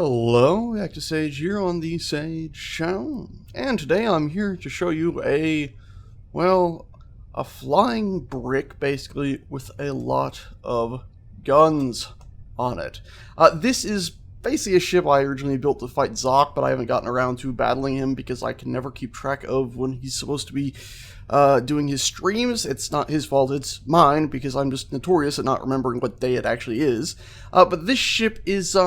Hello, Active Sage here on the Sage Show, and today I'm here to show you a flying brick, basically, with a lot of guns on it. This is basically a ship I originally built to fight Xoc, but I haven't gotten around to battling him because I can never keep track of when he's supposed to be doing his streams. It's not his fault, it's mine, because I'm just notorious at not remembering what day it actually is. But this ship is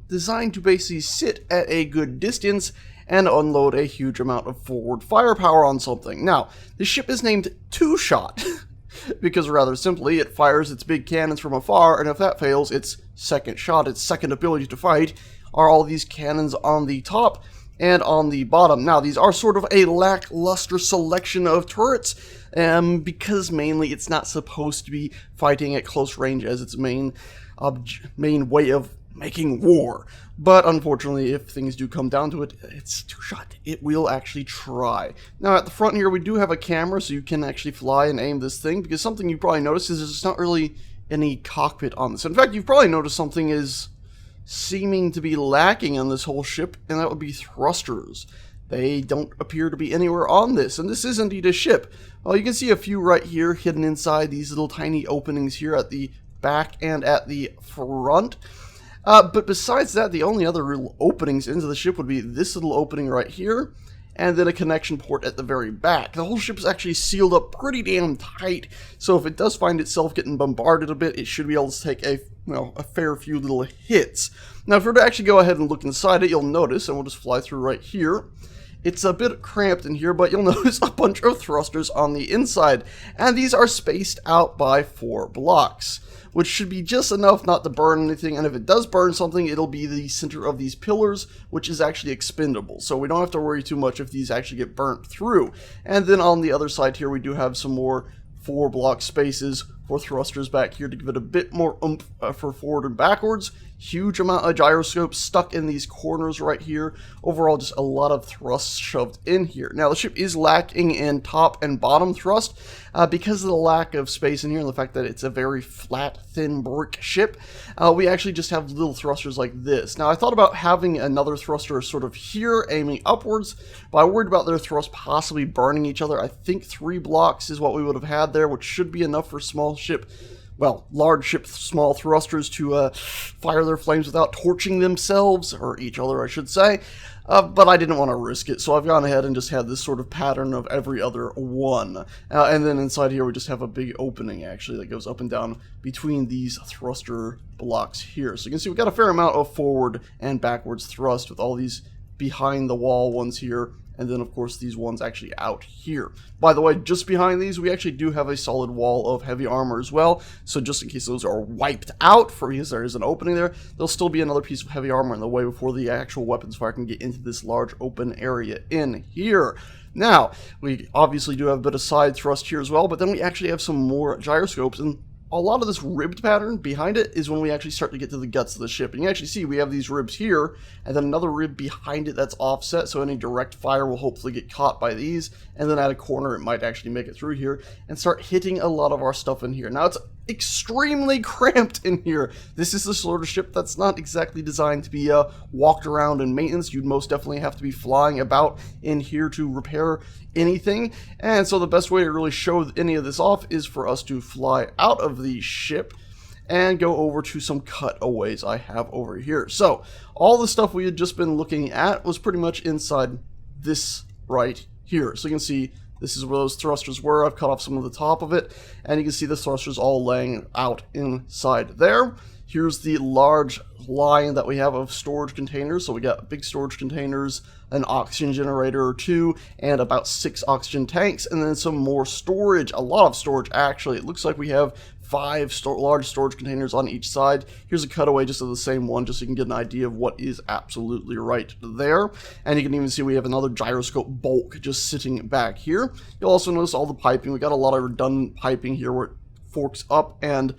designed to basically sit at a good distance and unload a huge amount of forward firepower on something. Now, this ship is named Two-Shot, because rather simply, it fires its big cannons from afar, and if that fails, its second shot, its second ability to fight, are all these cannons on the top and on the bottom. Now, these are sort of a lackluster selection of turrets, because mainly it's not supposed to be fighting at close range as its main way of making war. But unfortunately, if things do come down to it, it's Two-Shot. It will actually try. Now, at the front here, we do have a camera, so you can actually fly and aim this thing, because something you probably noticed is there's not really any cockpit on this. In fact, you've probably noticed something is seeming to be lacking on this whole ship, and that would be thrusters. They don't appear to be anywhere on this, and this is indeed a ship. Well, you can see a few right here hidden inside these little tiny openings here at the back and at the front. But besides that, the only other real openings into the ship would be this little opening right here, and then a connection port at the very back. The whole ship is actually sealed up pretty damn tight, so if it does find itself getting bombarded a bit, it should be able to take a fair few little hits. Now, if we were to actually go ahead and look inside it, you'll notice, and we'll just fly through right here, it's a bit cramped in here, but you'll notice a bunch of thrusters on the inside, and these are spaced out by 4 blocks, which should be just enough not to burn anything, and if it does burn something, it'll be the center of these pillars, which is actually expendable, so we don't have to worry too much if these actually get burnt through. And then on the other side here, we do have some more 4-block spaces for thrusters back here to give it a bit more oomph for forward and backwards. Huge amount of gyroscopes stuck in these corners right here. Overall, just a lot of thrust shoved in here. Now, the ship is lacking in top and bottom thrust because of the lack of space in here and the fact that it's a very flat, thin brick ship. We actually just have little thrusters like this. Now, I thought about having another thruster sort of here aiming upwards, but I worried about their thrust possibly burning each other. I think 3 blocks is what we would have had there, which should be enough for large ship, small thrusters to fire their flames without torching themselves, or each other, I should say. But I didn't want to risk it, so I've gone ahead and just had this sort of pattern of every other one. And then inside here, we just have a big opening, actually, that goes up and down between these thruster blocks here. So you can see we've got a fair amount of forward and backwards thrust with all these behind-the-wall ones here, and then, of course, these ones actually out here. By the way, just behind these, we actually do have a solid wall of heavy armor as well, so just in case those are wiped out, because there is an opening there, there'll still be another piece of heavy armor in the way before the actual weapons fire can get into this large open area in here. Now, we obviously do have a bit of side thrust here as well, but then we actually have some more gyroscopes, and a lot of this ribbed pattern behind it is when we actually start to get to the guts of the ship. And you actually see we have these ribs here, and then another rib behind it that's offset, so any direct fire will hopefully get caught by these. And then at a corner, it might actually make it through here and start hitting a lot of our stuff in here. Now, it's extremely cramped in here. This is the sort of ship that's not exactly designed to be walked around in maintenance. You'd most definitely have to be flying about in here to repair anything, and so the best way to really show any of this off is for us to fly out of the ship and go over to some cutaways I have over here. So all the stuff we had just been looking at was pretty much inside this right here. So you can see this is where those thrusters were. I've cut off some of the top of it, and you can see the thrusters all laying out inside there. Here's the large line that we have of storage containers. So we got big storage containers, an oxygen generator or 2, and about 6 oxygen tanks, and then some more storage, a lot of storage actually. It looks like we have 5 large storage containers on each side. Here's a cutaway just of the same one, just so you can get an idea of what is absolutely right there. And you can even see we have another gyroscope bulk just sitting back here. You'll also notice all the piping. We got a lot of redundant piping here where it forks up and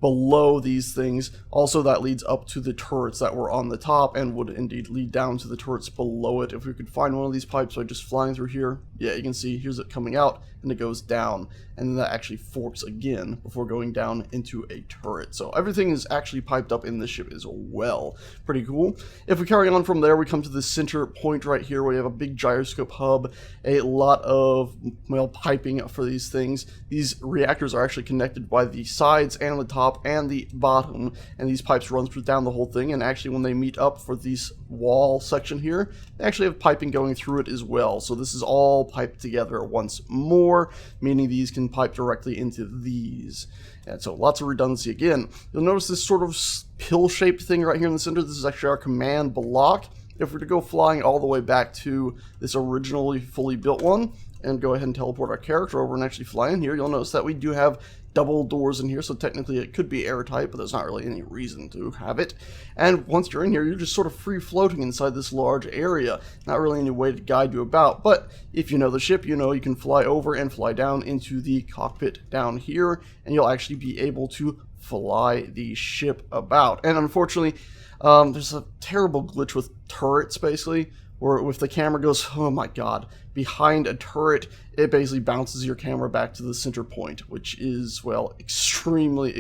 below these things. Also, that leads up to the turrets that were on the top and would indeed lead down to the turrets below it. If we could find one of these pipes by just flying through here, yeah, you can see here's it coming out and it goes down, and then that actually forks again before going down into a turret. So everything is actually piped up in this ship as well. Pretty cool. If we carry on from there, we come to the center point right here where we have a big gyroscope hub, a lot of, well, piping for these things. These reactors are actually connected by the sides and the top and the bottom, and these pipes run through down the whole thing, and actually when they meet up for this wall section here, they actually have piping going through it as well. So this is all piped together once more, meaning these can pipe directly into these. And so lots of redundancy again. You'll notice this sort of pill-shaped thing right here in the center. This is actually our command block. If we were to go flying all the way back to this originally fully built one and go ahead and teleport our character over and actually fly in here, you'll notice that we do have double doors in here, so technically it could be airtight, but there's not really any reason to have it. And once you're in here, you're just sort of free floating inside this large area. Not really any way to guide you about, but if you know the ship, you know you can fly over and fly down into the cockpit down here, and you'll actually be able to fly the ship about. And unfortunately, there's a terrible glitch with turrets, basically, where if the camera goes, oh my god, behind a turret, it basically bounces your camera back to the center point, which is, well, extremely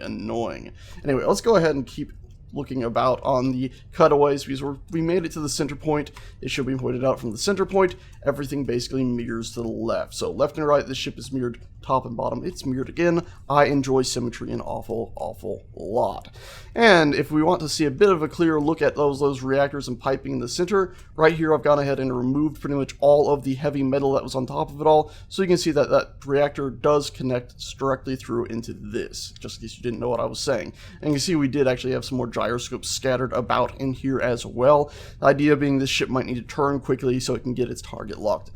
annoying. Anyway, let's go ahead and keep looking about on the cutaways, because we made it to the center point. It should be pointed out from the center point. Everything basically mirrors to the left. So left and right, the ship is mirrored top and bottom. It's mirrored again. I enjoy symmetry an awful lot. And if we want to see a bit of a clearer look at those reactors and piping in the center, right here I've gone ahead and removed pretty much all of the heavy metal that was on top of it all. So you can see that that reactor does connect directly through into this, just in case you didn't know what I was saying. And you can see we did actually have some more gyroscopes scattered about in here as well. The idea being this ship might need to turn quickly so it can get its target locked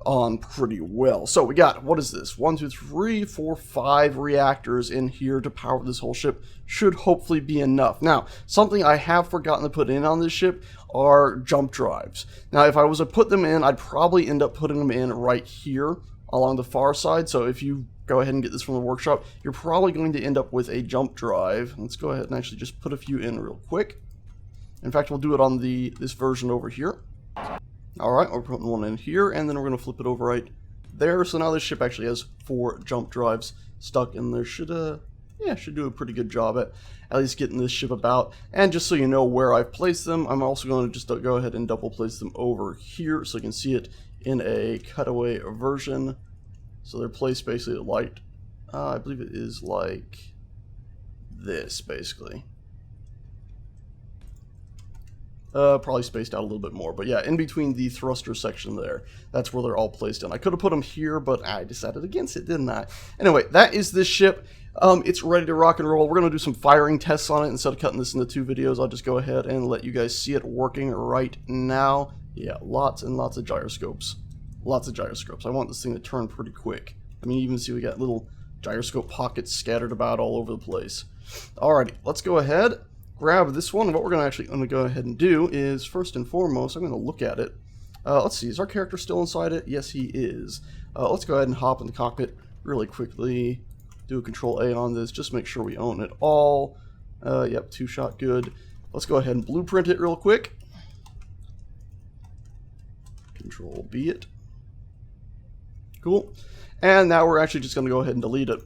on pretty well. So we got, what is this? 1, 2, 3, 4, 5 reactors in here to power this whole ship. Should hopefully be enough. Now, something I have forgotten to put in on this ship are jump drives. Now, if I was to put them in, I'd probably end up putting them in right here along the far side. So if you go ahead and get this from the workshop, you're probably going to end up with a jump drive. Let's go ahead and actually just put a few in real quick. In fact, we'll do it on this version over here. Alright, we're putting one in here, and then we're going to flip it over right there. So now this ship actually has 4 jump drives stuck in there. Should do a pretty good job at least getting this ship about. And just so you know where I've placed them, I'm also going to just go ahead and double place them over here so you can see it in a cutaway version. So they're placed basically like, I believe it is like this, basically. Probably spaced out a little bit more, but yeah, in between the thruster section there, that's where they're all placed in. I could have put them here, but I decided against it, didn't I? Anyway, that is this ship. It's ready to rock and roll. We're going to do some firing tests on it. Instead of cutting this into 2 videos, I'll just go ahead and let you guys see it working right now. Yeah, lots and lots of gyroscopes. Lots of gyroscopes. I want this thing to turn pretty quick. I mean, even see we got little gyroscope pockets scattered about all over the place. Alrighty, let's go ahead. Grab this one. What we're going to go ahead and do is, first and foremost, I'm going to look at it. Let's see, is our character still inside it? Yes, he is. Let's go ahead and hop in the cockpit really quickly. Do a Control A on this, just make sure we own it all. Yep, 2-shot, good. Let's go ahead and blueprint it real quick. Control B it. Cool. And now we're actually just going to go ahead and delete it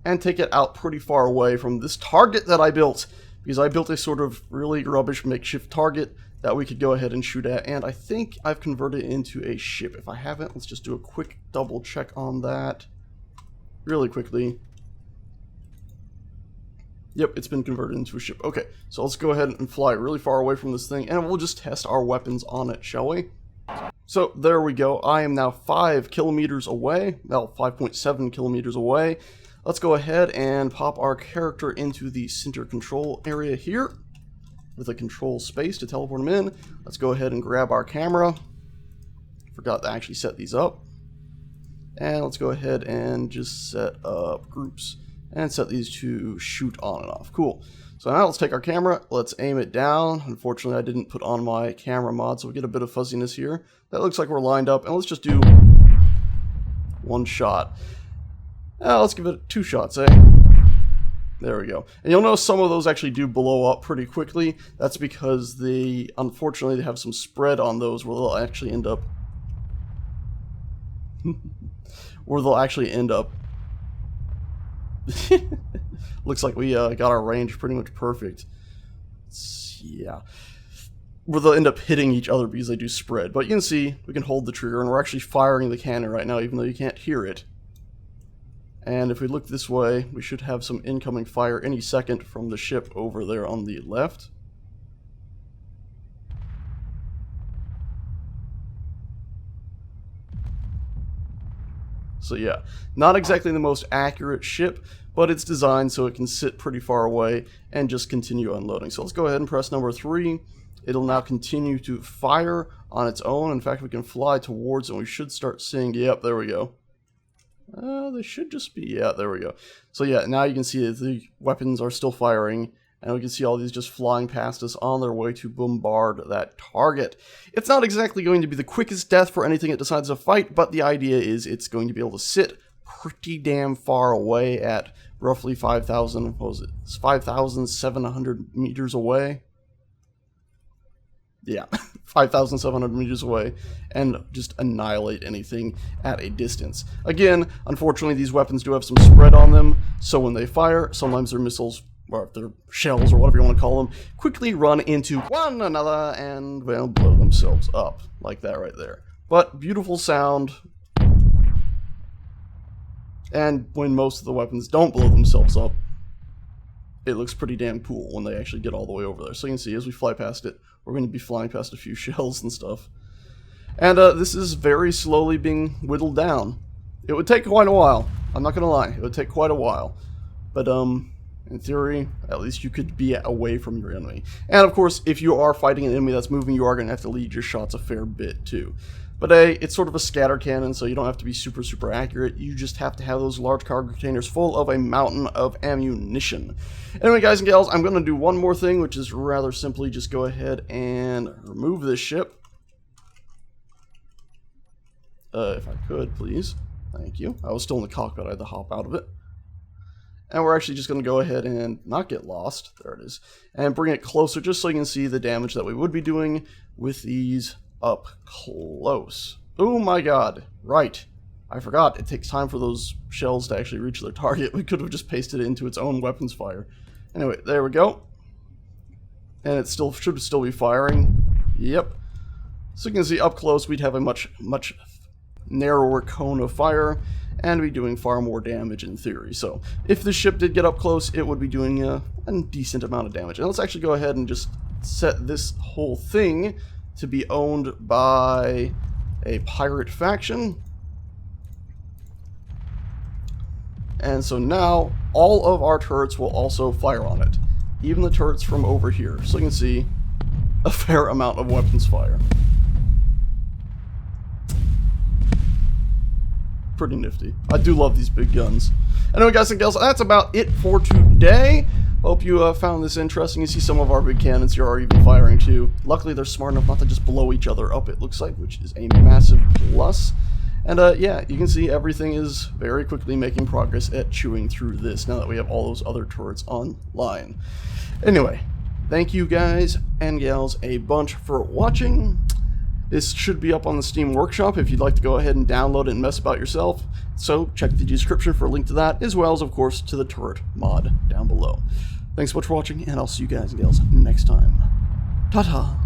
and take it out pretty far away from this target that I built. Because I built a sort of really rubbish makeshift target that we could go ahead and shoot at, and I think I've converted it into a ship. If I haven't, let's just do a quick double check on that really quickly. Yep, it's been converted into a ship. Okay, so let's go ahead and fly really far away from this thing, and we'll just test our weapons on it, shall we? So there we go. I am now 5 kilometers away, well, 5.7 kilometers away. Let's go ahead and pop our character into the center control area here with a control space to teleport him in. Let's go ahead and grab our camera. Forgot to actually set these up. And let's go ahead and just set up groups and set these to shoot on and off. Cool. So now let's take our camera, let's aim it down. Unfortunately, I didn't put on my camera mod, so we get a bit of fuzziness here. That looks like we're lined up, and let's just do 1 shot. Let's give it 2 shots, eh? There we go. And you'll notice some of those actually do blow up pretty quickly. That's because unfortunately, they have some spread on those where they'll actually end up... Looks like we got our range pretty much perfect. Yeah. Where they'll end up hitting each other because they do spread. But you can see, we can hold the trigger, and we're actually firing the cannon right now, even though you can't hear it. And if we look this way, we should have some incoming fire any second from the ship over there on the left. So yeah, not exactly the most accurate ship, but it's designed so it can sit pretty far away and just continue unloading. So let's go ahead and press number 3. It'll now continue to fire on its own. In fact, we can fly towards it and we should start seeing, yep, there we go. They should just be, yeah, there we go. So yeah, now you can see that the weapons are still firing, and we can see all these just flying past us on their way to bombard that target. It's not exactly going to be the quickest death for anything it decides to fight, but the idea is it's going to be able to sit pretty damn far away at roughly 5,700 meters away. Yeah, 5,700 meters away, and just annihilate anything at a distance. Again, unfortunately, these weapons do have some spread on them, so when they fire, sometimes their missiles, or their shells, or whatever you want to call them, quickly run into one another and, well, blow themselves up, like that right there. But beautiful sound, and when most of the weapons don't blow themselves up, it looks pretty damn cool when they actually get all the way over there. So you can see, as we fly past it, we're going to be flying past a few shells and stuff. And this is very slowly being whittled down. It would take quite a while. I'm not going to lie. It would take quite a while. But, in theory, at least you could be away from your enemy. And, of course, if you are fighting an enemy that's moving, you are going to have to lead your shots a fair bit, too. But it's sort of a scatter cannon, so you don't have to be super, super accurate. You just have to have those large cargo containers full of a mountain of ammunition. Anyway, guys and gals, I'm going to do one more thing, which is rather simply just go ahead and remove this ship. If I could, please. Thank you. I was still in the cockpit. I had to hop out of it. And we're actually just going to go ahead and not get lost. There it is. And bring it closer just so you can see the damage that we would be doing with these up close. Oh my god. Right. I forgot. It takes time for those shells to actually reach their target. We could have just pasted it into its own weapons fire. Anyway, there we go. And it still should still be firing. Yep. So you can see up close we'd have a much narrower cone of fire and be doing far more damage in theory. So if the ship did get up close, it would be doing a decent amount of damage. And let's actually go ahead and just set this whole thing to be owned by a pirate faction. And so now all of our turrets will also fire on it, even the turrets from over here. So you can see a fair amount of weapons fire. Pretty nifty. I do love these big guns. Anyway, guys and gals, that's about it for today. Hope you found this interesting. You see some of our big cannons here are even firing too. Luckily, they're smart enough not to just blow each other up, it looks like, which is a massive plus. And yeah, you can see everything is very quickly making progress at chewing through this now that we have all those other turrets online. Anyway, thank you guys and gals a bunch for watching. This should be up on the Steam Workshop if you'd like to go ahead and download it and mess about yourself. So check the description for a link to that, as well as, of course, to the turret mod down below. Thanks so much for watching, and I'll see you guys and gals next time. Ta-ta!